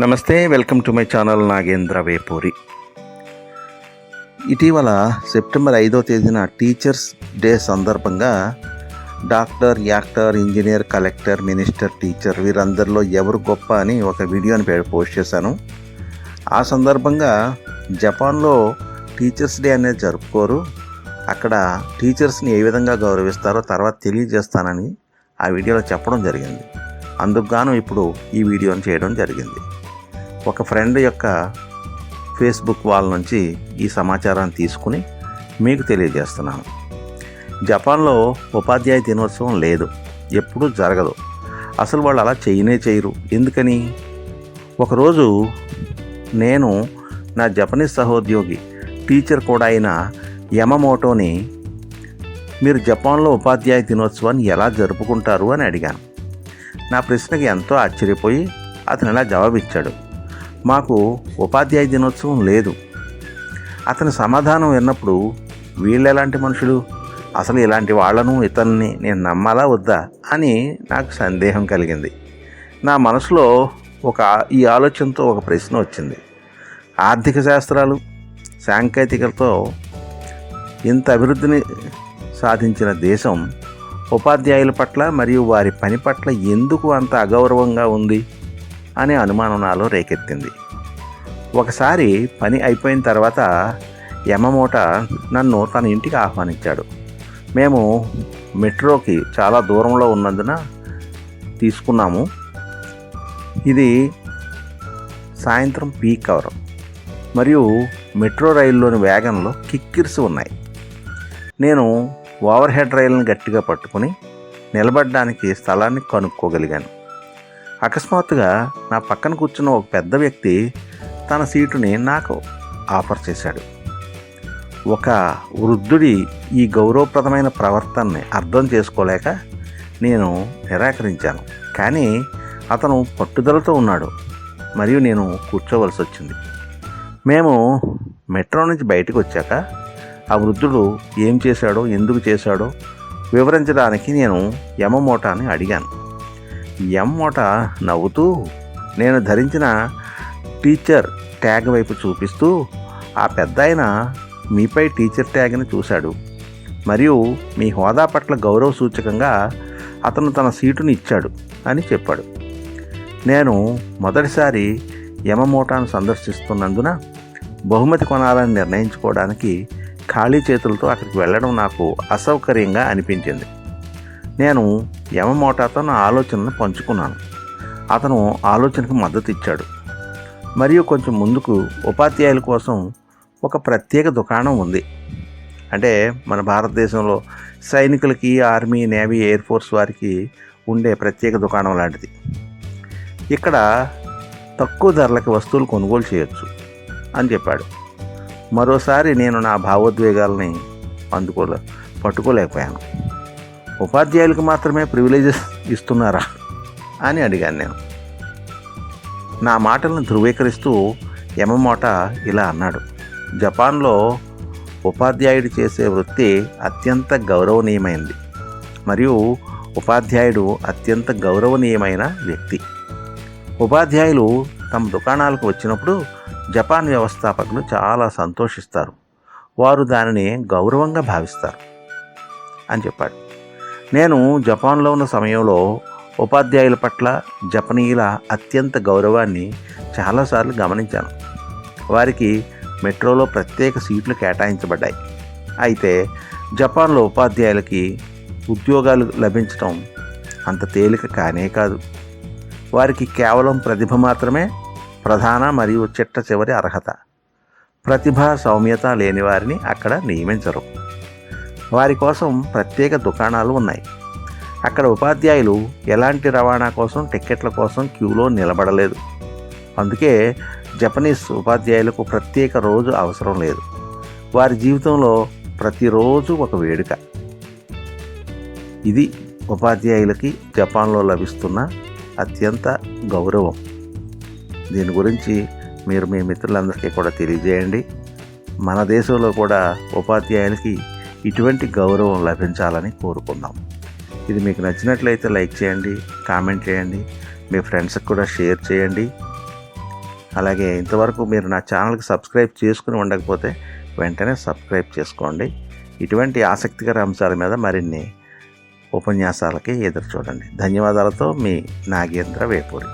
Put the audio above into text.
నమస్తే, welcome to my channel Nagendra Vepuri. ఇటీవల September 5వ తేదీన టీచర్స్ డే సందర్భంగా doctor, actor, engineer, collector, minister, teacher వీరందరిలో ఎవరు గొప్ప అని ఒక వీడియోని పోస్ట్ చేశాను. ఆ సందర్భంగా జపాన్లో టీచర్స్ డే అనేది జరుపుకోరు, అక్కడ టీచర్స్ని ఏ విధంగా గౌరవిస్తారో తర్వాత తెలియజేస్తానని ఆ వీడియోలో చెప్పడం జరిగింది. అందుకు గాను ఇప్పుడు ఈ వీడియోని చేయడం జరిగింది. ఒక ఫ్రెండ్ యొక్క ఫేస్బుక్ వాల్ నుంచి ఈ సమాచారాన్ని తీసుకుని మీకు తెలియజేస్తున్నాను. జపాన్లో ఉపాధ్యాయ దినోత్సవం లేదు, ఎప్పుడూ జరగదు. అసలు వాళ్ళు అలా చేయరు. ఎందుకని? ఒకరోజు నేను నా జపనీస్ సహోద్యోగి, టీచర్ కూడా అయిన యమమోటోని, మీరు జపాన్లో ఉపాధ్యాయ దినోత్సవాన్ని ఎలా జరుపుకుంటారు అని అడిగాను. నా ప్రశ్నకి ఎంతో ఆశ్చర్యపోయి అతను ఇలా జవాబిచ్చాడు, మాకు ఉపాధ్యాయ దినోత్సవం లేదు. అతని సమాధానం విన్నప్పుడు వీళ్ళు ఎలాంటి మనుషులు, అసలు ఇలాంటి వాళ్లను ఇతన్ని నేను నమ్మాలా వద్దా అని నాకు సందేహం కలిగింది. నా మనసులో ఈ ఆలోచనతో ఒక ప్రశ్న వచ్చింది. ఆర్థిక శాస్త్రాలు, సాంకేతికలతో ఇంత అభివృద్ధిని సాధించిన దేశం ఉపాధ్యాయుల పట్ల మరియు వారి పని పట్ల ఎందుకు అంత అగౌరవంగా ఉంది అనే అనుమానం నాలో రేకెత్తింది. ఒకసారి పని అయిపోయిన తర్వాత యమమోట నన్ను తన ఇంటికి ఆహ్వానించాడు. మేము మెట్రోకి చాలా దూరంలో ఉన్నందున తీసుకున్నాము. ఇది సాయంత్రం పీక్ అవర్ మరియు మెట్రో రైల్లోని వ్యాగన్లో కిక్కిరిసి ఉన్నాయి. నేను ఓవర్ హెడ్ రైలును గట్టిగా పట్టుకుని నిలబడడానికి స్థలాన్ని కనుక్కోగలిగాను. అకస్మాత్తుగా నా పక్కన కూర్చున్న ఒక పెద్ద వ్యక్తి తన సీటుని నాకు ఆఫర్ చేశాడు. ఒక వృద్ధుడి ఈ గౌరవప్రదమైన ప్రవర్తనని అర్థం చేసుకోలేక నేను నిరాకరించాను. కానీ అతను పట్టుదలతో ఉన్నాడు మరియు నేను కూర్చోవలసి వచ్చింది. మేము మెట్రో నుంచి బయటకు వచ్చాక ఆ వృద్ధుడు ఏం చేశాడో, ఎందుకు చేశాడో వివరించడానికి నేను యమమోటాని అడిగాను. యమమోట నవ్వుతూ నేను ధరించిన టీచర్ ట్యాగ్ వైపు చూపిస్తూ, ఆ పెద్దాయన మీపై టీచర్ ట్యాగ్ని చూశాడు మరియు మీ హోదా పట్ల గౌరవ సూచకంగా అతను తన సీటుని ఇచ్చాడు అని చెప్పాడు. నేను మొదటిసారి యమమోటాను సందర్శిస్తున్నందున బహుమతి కొనాలని నిర్ణయించుకోవడానికి ఖాళీ చేతులతో అక్కడికి వెళ్ళడం నాకు అసౌకర్యంగా అనిపించింది. నేను యమమోటాతో నా ఆలోచనను పంచుకున్నాను. అతను ఆలోచనకు మద్దతు ఇచ్చాడు మరియు కొంచెం ముందుకు ఉపాధ్యాయుల కోసం ఒక ప్రత్యేక దుకాణం ఉంది. అంటే మన భారతదేశంలో సైనికులకి, ఆర్మీ, నేవీ, ఎయిర్ ఫోర్స్ వారికి ఉండే ప్రత్యేక దుకాణం లాంటిది. ఇక్కడ తక్కువ ధరలకి వస్తువులు కొనుగోలు చేయొచ్చు అని చెప్పాడు. మరోసారి నేను నా భావోద్వేగాలని పట్టుకోలేకపోయాను. ఉపాధ్యాయులకు మాత్రమే ప్రివిలేజెస్ ఇస్తున్నారా అని అడిగాను నేను. నా మాటలను ధృవీకరిస్తూ యమమోట ఇలా అన్నాడు, జపాన్లో ఉపాధ్యాయుడు చేసే వృత్తి అత్యంత గౌరవనీయమైనది మరియు ఉపాధ్యాయుడు అత్యంత గౌరవనీయమైన వ్యక్తి. ఉపాధ్యాయులు తమ దుకాణాలకు వచ్చినప్పుడు జపాన్ వ్యవస్థాపకులు చాలా సంతోషిస్తారు, వారు దానిని గౌరవంగా భావిస్తారు అని చెప్పాడు. నేను జపాన్లో ఉన్న సమయంలో ఉపాధ్యాయుల పట్ల జపనీయుల అత్యంత గౌరవాన్ని చాలాసార్లు గమనించాను. వారికి మెట్రోలో ప్రత్యేక సీట్లు కేటాయించబడ్డాయి. అయితే జపాన్లో ఉపాధ్యాయులకి ఉద్యోగాలు లభించడం అంత తేలిక కానే కాదు. వారికి కేవలం ప్రతిభ మాత్రమే ప్రధాన మరియు చిట్ట చివరి అర్హత. ప్రతిభ, సౌమ్యత లేని వారిని అక్కడ నియమించరు. వారి కోసం ప్రత్యేక దుకాణాలు ఉన్నాయి. అక్కడ ఉపాధ్యాయులు ఎలాంటి రవాణా కోసం, టిక్కెట్ల కోసం క్యూలో నిలబడలేదు. అందుకే జపనీస్ ఉపాధ్యాయులకు ప్రత్యేక రోజు అవసరం లేదు. వారి జీవితంలో ప్రతిరోజు ఒక వేడుక. ఇది ఉపాధ్యాయులకి జపాన్లో లభిస్తున్న అత్యంత గౌరవం. దీని గురించి మీరు మీ మిత్రులందరికీ కూడా తెలియజేయండి. మన దేశంలో కూడా ఉపాధ్యాయులకి ఇటువంటి గౌరవం లభించాలని కోరుకుందాం. ఇది మీకు నచ్చినట్లయితే లైక్ చేయండి, కామెంట్ చేయండి, మీ ఫ్రెండ్స్కి కూడా షేర్ చేయండి. అలాగే ఇంతవరకు మీరు నా ఛానల్కి సబ్స్క్రైబ్ చేసుకుని ఉండకపోతే వెంటనే సబ్స్క్రైబ్ చేసుకోండి. ఇటువంటి ఆసక్తికర అంశాల మీద మరిన్ని ఉపన్యాసాలకి ఎదురు చూడండి. ధన్యవాదాలతో మీ నాగేంద్ర వేపూరి.